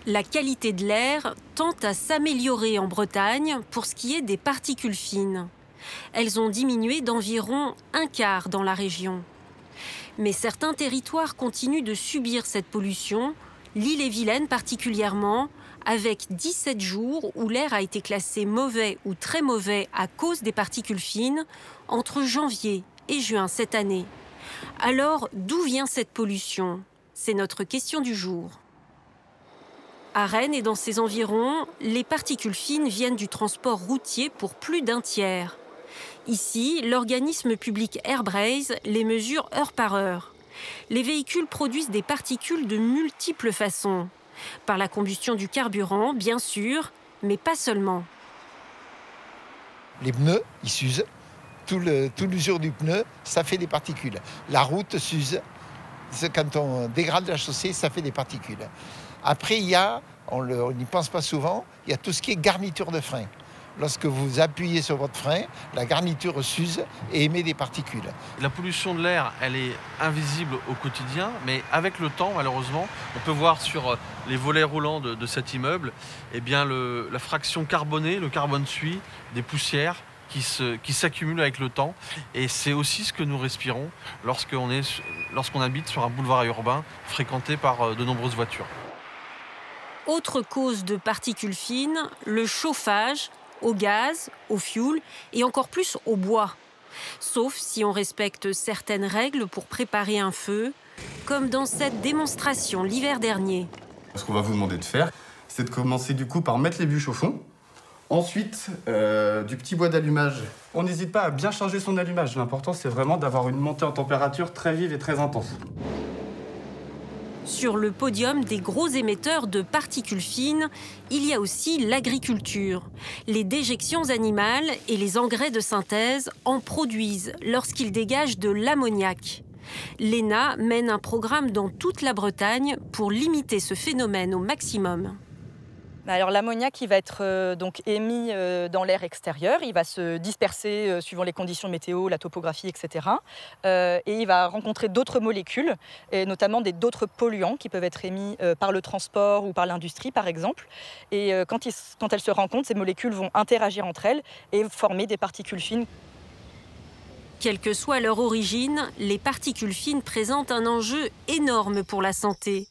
La qualité de l'air tend à s'améliorer en Bretagne pour ce qui est des particules fines. Elles ont diminué d'environ un quart dans la région. Mais certains territoires continuent de subir cette pollution, l'Ille-et-Vilaine particulièrement, avec 17 jours où l'air a été classé mauvais ou très mauvais à cause des particules fines entre janvier et juin cette année. Alors, d'où vient cette pollution? C'est notre question du jour. À Rennes et dans ses environs, les particules fines viennent du transport routier pour plus d'un tiers. Ici, l'organisme public Airbraze les mesure heure par heure. Les véhicules produisent des particules de multiples façons. Par la combustion du carburant, bien sûr, mais pas seulement. Les pneus, ils s'usent. Tout l'usure du pneu, ça fait des particules. La route s'use. Quand on dégrade la chaussée, ça fait des particules. Après, on n'y pense pas souvent, il y a tout ce qui est garniture de frein. Lorsque vous appuyez sur votre frein, la garniture s'use et émet des particules. La pollution de l'air, elle est invisible au quotidien, mais avec le temps, malheureusement, on peut voir sur les volets roulants de cet immeuble, eh bien la fraction carbonée, le carbone suie, des poussières qui s'accumulent avec le temps. Et c'est aussi ce que nous respirons lorsqu'on habite sur un boulevard urbain fréquenté par de nombreuses voitures. Autre cause de particules fines, le chauffage au gaz, au fioul et encore plus au bois. Sauf si on respecte certaines règles pour préparer un feu, comme dans cette démonstration l'hiver dernier. Ce qu'on va vous demander de faire, c'est de commencer du coup par mettre les bûches au fond. Ensuite, du petit bois d'allumage. On n'hésite pas à bien charger son allumage. L'important, c'est vraiment d'avoir une montée en température très vive et très intense. Sur le podium des gros émetteurs de particules fines, il y a aussi l'agriculture. Les déjections animales et les engrais de synthèse en produisent lorsqu'ils dégagent de l'ammoniac. L'ENA mène un programme dans toute la Bretagne pour limiter ce phénomène au maximum. Alors l'ammoniac, il va être donc émis dans l'air extérieur, il va se disperser suivant les conditions météo, la topographie, etc. Et il va rencontrer d'autres molécules, et notamment d'autres polluants qui peuvent être émis par le transport ou par l'industrie, par exemple. Et quand elles se rencontrent, ces molécules vont interagir entre elles et former des particules fines. Quelle que soit leur origine, les particules fines présentent un enjeu énorme pour la santé.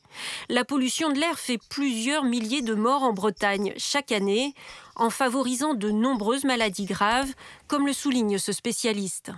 La pollution de l'air fait plusieurs milliers de morts en Bretagne chaque année, en favorisant de nombreuses maladies graves, comme le souligne ce spécialiste.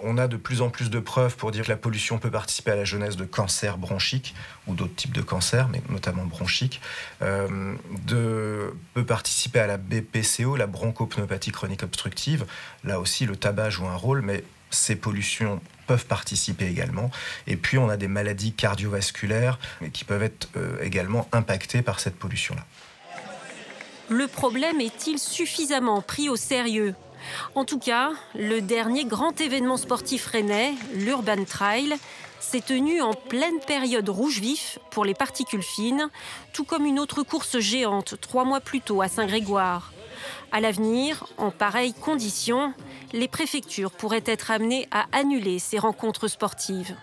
On a de plus en plus de preuves pour dire que la pollution peut participer à la genèse de cancers bronchiques ou d'autres types de cancers, mais notamment bronchiques, peut participer à la BPCO, la bronchopneumopathie chronique obstructive. Là aussi, le tabac joue un rôle, mais ces pollutions peuvent participer également. Et puis, on a des maladies cardiovasculaires qui peuvent être également impactées par cette pollution-là. Le problème est-il suffisamment pris au sérieux ? En tout cas, le dernier grand événement sportif rennais, l'Urban Trail, s'est tenu en pleine période rouge vif pour les particules fines, tout comme une autre course géante 3 mois plus tôt à Saint-Grégoire. À l'avenir, en pareilles conditions, les préfectures pourraient être amenées à annuler ces rencontres sportives.